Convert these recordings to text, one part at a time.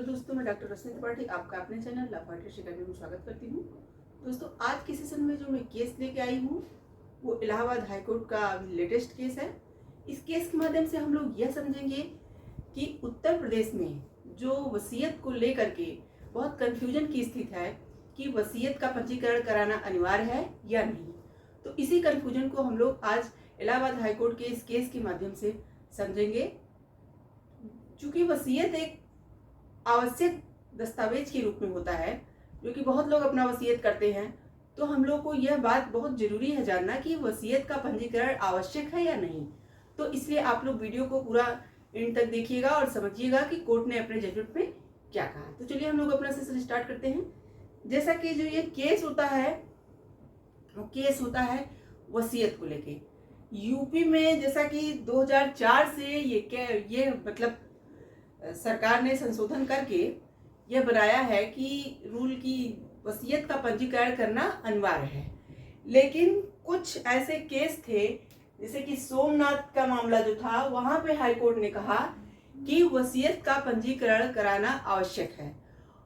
Hello दोस्तों, मैं doctor रश्मि त्रिपाठी आपका अपने चैनल लाफार्टिस्ट अकेडमी में स्वागत करती हूँ। दोस्तों, आज के सेशन में जो मैं केस लेके आई हूँ वो इलाहाबाद हाईकोर्ट का लेटेस्ट केस है। इस केस के माध्यम से हम लोग यह समझेंगे कि उत्तर प्रदेश में जो वसीयत को लेकर के बहुत कन्फ्यूजन की स्थिति है कि वसीयत का पंजीकरण कराना अनिवार्य है या नहीं। तो इसी कन्फ्यूजन को हम लोग आज इलाहाबाद हाईकोर्ट के इस केस के माध्यम से समझेंगे। चूँकि वसीयत एक आवश्यक दस्तावेज के रूप में होता है, जो कि बहुत लोग अपना वसीयत करते हैं, तो हम लोग को यह बात बहुत जरूरी है जानना कि वसीयत का पंजीकरण आवश्यक है या नहीं। तो इसलिए आप लोग वीडियो को पूरा एंड तक देखिएगा और समझिएगा कि कोर्ट ने अपने जजमेंट में क्या कहा। तो चलिए हम लोग अपना सेशन स्टार्ट करते हैं। जैसा कि जो ये केस होता है वो केस होता है वसीयत को लेके। यूपी में जैसा कि 2004 से ये मतलब सरकार ने संशोधन करके यह बनाया है कि रूल की वसीयत का पंजीकरण करना अनिवार्य है। लेकिन कुछ ऐसे केस थे, जैसे कि सोमनाथ का मामला जो था, वहां पे हाईकोर्ट ने कहा कि वसीयत का पंजीकरण कराना आवश्यक है।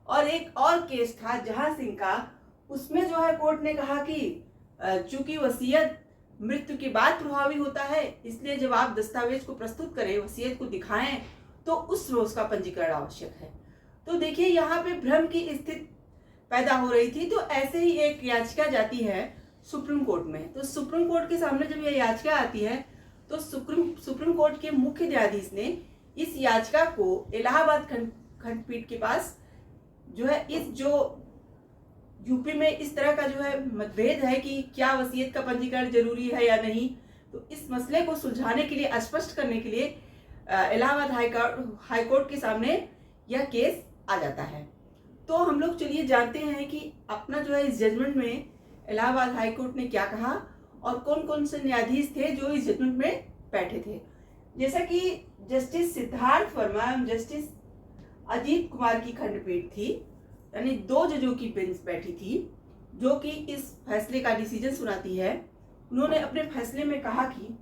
और एक और केस था जहां सिंह का, उसमें जो है कोर्ट ने कहा कि चूंकि वसीयत मृत्यु के बाद प्रभावी होता है, इसलिए जब आप दस्तावेज को प्रस्तुत करें, वसीयत को दिखाएं, तो उस रोज का पंजीकरण आवश्यक है। तो देखिए, यहाँ पे भ्रम की स्थिति पैदा हो रही थी। तो ऐसे ही एक याचिका जाती है सुप्रीम कोर्ट में। तो सुप्रीम कोर्ट के सामने जब यह याचिका आती है तो सुप्रीम कोर्ट के मुख्य न्यायाधीश ने इस याचिका को इलाहाबाद खंडपीठ के पास जो है, इस जो यूपी में इस तरह का जो है मतभेद है कि क्या वसीयत का पंजीकरण जरूरी है या नहीं, तो इस मसले को सुलझाने के लिए, स्पष्ट करने के लिए इलाहाबाद हाईकोर्ट के सामने यह केस आ जाता है। तो हम लोग चलिए जानते हैं कि अपना जो है इस जजमेंट में इलाहाबाद हाईकोर्ट ने क्या कहा और कौन कौन से न्यायाधीश थे जो इस जजमेंट में बैठे थे। जैसा कि जस्टिस सिद्धार्थ वर्मा एवं जस्टिस अजीत कुमार की खंडपीठ थी, यानी 2 जजों की बेंच बैठी थी जो कि इस फैसले का डिसीजन सुनाती है। उन्होंने अपने फैसले में कहा कि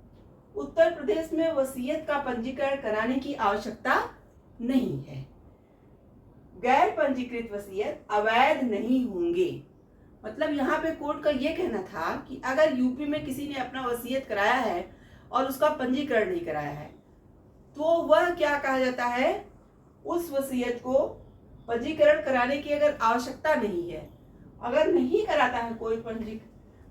उत्तर प्रदेश में वसीयत का पंजीकरण कराने की आवश्यकता नहीं है। गैर पंजीकृत वसीयत अवैध नहीं होंगे। मतलब यहाँ पे कोर्ट का ये कहना था कि अगर यूपी में किसी ने अपना वसीयत कराया है और उसका पंजीकरण नहीं कराया है, तो वह क्या कहा जाता है, उस वसीयत को पंजीकरण कराने की अगर आवश्यकता नहीं है, अगर नहीं कराता है कोई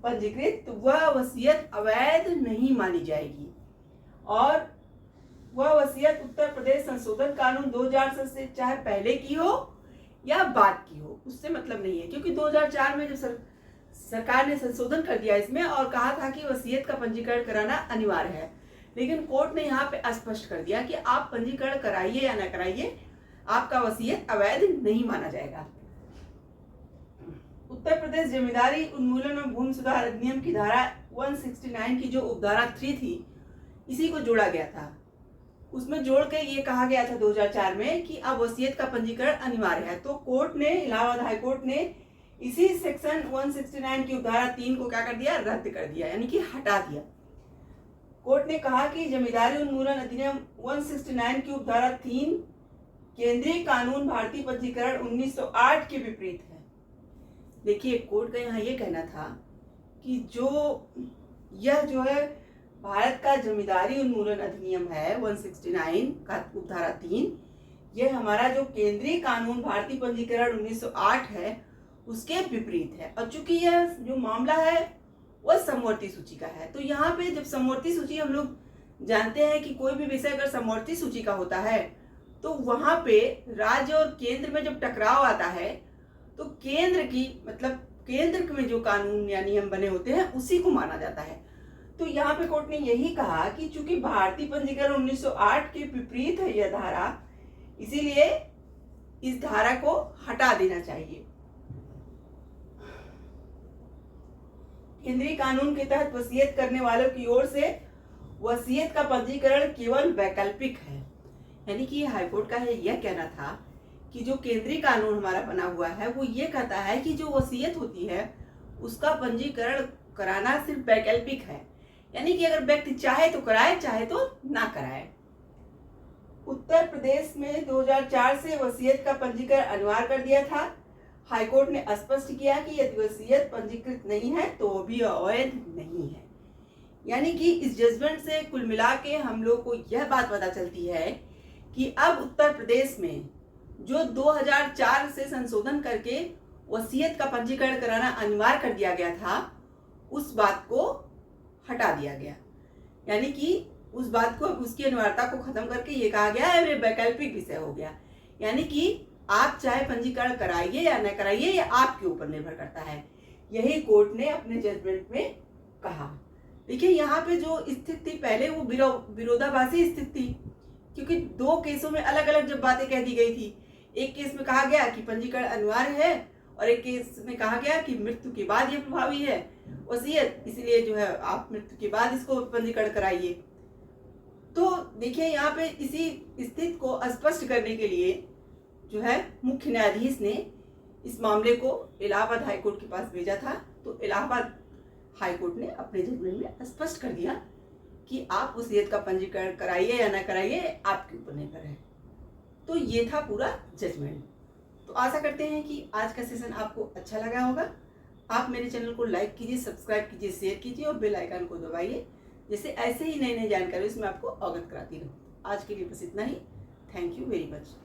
पंजीकृत, तो वह वसीयत अवैध नहीं मानी जाएगी। और वह वसीयत उत्तर प्रदेश संशोधन कानून 2000 से चाहे पहले की हो या बाद की हो, उससे मतलब नहीं है। क्योंकि 2004 में जब सरकार ने संशोधन कर दिया इसमें और कहा था कि वसीयत का पंजीकरण कराना अनिवार्य है, लेकिन कोर्ट ने यहाँ पे स्पष्ट कर दिया कि आप पंजीकरण कराइए या ना कराइए, आपका वसीयत अवैध नहीं माना जाएगा। उत्तर प्रदेश जमींदारी उन्मूलन और भूमि सुधार अधिनियम की धारा 169 की जो उपधारा 3 थी, इसी को जोड़ा गया था। उसमें जोड़ के ये कहा गया था 2004 में कि अब वसीयत का पंजीकरण अनिवार्य है। तो कोर्ट ने, इलाहाबाद हाईकोर्ट ने इसी सेक्शन 169 की उपधारा 3 को क्या कर दिया, रद्द कर दिया, यानी कि हटा दिया। कोर्ट ने कहा कि जमींदारी उन्मूलन अधिनियम 169 की उपधारा 3 केंद्रीय कानून भारतीय पंजीकरण 1908 के विपरीत है। देखिए, कोर्ट का यहाँ ये कहना था कि यह जो है भारत का जमींदारी उन्मूलन अधिनियम है 169 का उपधारा 3, यह हमारा जो केंद्रीय कानून भारतीय पंजीकरण 1908 है उसके विपरीत है। और चूंकि यह जो मामला है वह समवर्ती सूची का है, तो यहाँ पे जब समवर्ती सूची, हम लोग जानते हैं कि कोई भी विषय अगर समवर्ती सूची का होता है तो वहां पे राज्य और केंद्र में जब टकराव आता है तो केंद्र में जो कानून या नियम बने होते हैं उसी को माना जाता है। तो यहाँ पे कोर्ट ने यही कहा कि चूंकि भारतीय पंजीकरण 1908 के विपरीत है यह धारा, इसीलिए इस धारा को हटा देना चाहिए। केंद्रीय कानून के तहत वसीयत करने वालों की ओर से वसीयत का पंजीकरण केवल वैकल्पिक है। यानी कि हाईकोर्ट का यह कहना था कि जो केंद्रीय कानून हमारा बना हुआ है वो ये कहता है कि जो वसीयत होती है उसका पंजीकरण कराना सिर्फ वैकल्पिक है, यानी कि अगर व्यक्ति चाहे तो कराए, चाहे तो ना कराए। उत्तर प्रदेश में 2004 से वसीयत का पंजीकरण अनिवार्य कर दिया था। हाईकोर्ट ने स्पष्ट किया कि यदि वसीयत पंजीकृत नहीं है तो वो भी अवैध नहीं है। यानी कि इस जजमेंट से कुल मिला के हम लोग को यह बात पता चलती है कि अब उत्तर प्रदेश में जो 2004 से संशोधन करके वसीयत का पंजीकरण कराना अनिवार्य कर दिया गया था, उस बात को हटा दिया गया। यानी कि उस बात को, उसकी अनिवार्यता को खत्म करके ये कहा गया है वैकल्पिक विषय हो गया। यानी कि आप चाहे पंजीकरण कराइए या न कराइए, ये आपके ऊपर निर्भर करता है। यही कोर्ट ने अपने जजमेंट में कहा। देखिए यहाँ पे जो स्थिति थी पहले वो विरोधाभासी स्थिति थी, क्योंकि दो केसों में अलग अलग जब बातें कह दी गई थी। एक केस में कहा गया कि पंजीकरण अनिवार्य है और एक केस में कहा गया कि मृत्यु के बाद ये प्रभावी है वसीयत, इसलिए जो है आप मृत्यु के बाद इसको पंजीकरण कराइए। तो देखिए यहाँ पे इसी स्थिति को स्पष्ट करने के लिए जो है मुख्य न्यायाधीश ने इस मामले को इलाहाबाद हाईकोर्ट के पास भेजा था। तो इलाहाबाद हाईकोर्ट ने अपने जजमेंट में स्पष्ट कर दिया कि आप वसीयत का पंजीकरण कराइए या ना कराइए, आपके ऊपर निर्भर है। तो ये था पूरा जजमेंट। तो आशा करते हैं कि आज का सेशन आपको अच्छा लगा होगा। आप मेरे चैनल को लाइक कीजिए, सब्सक्राइब कीजिए, शेयर कीजिए और बेल आइकन को दबाइए, जिससे ऐसे ही नई नई जानकारी उसमें आपको अवगत कराती रहूँ। आज के लिए बस इतना ही। Thank you very much.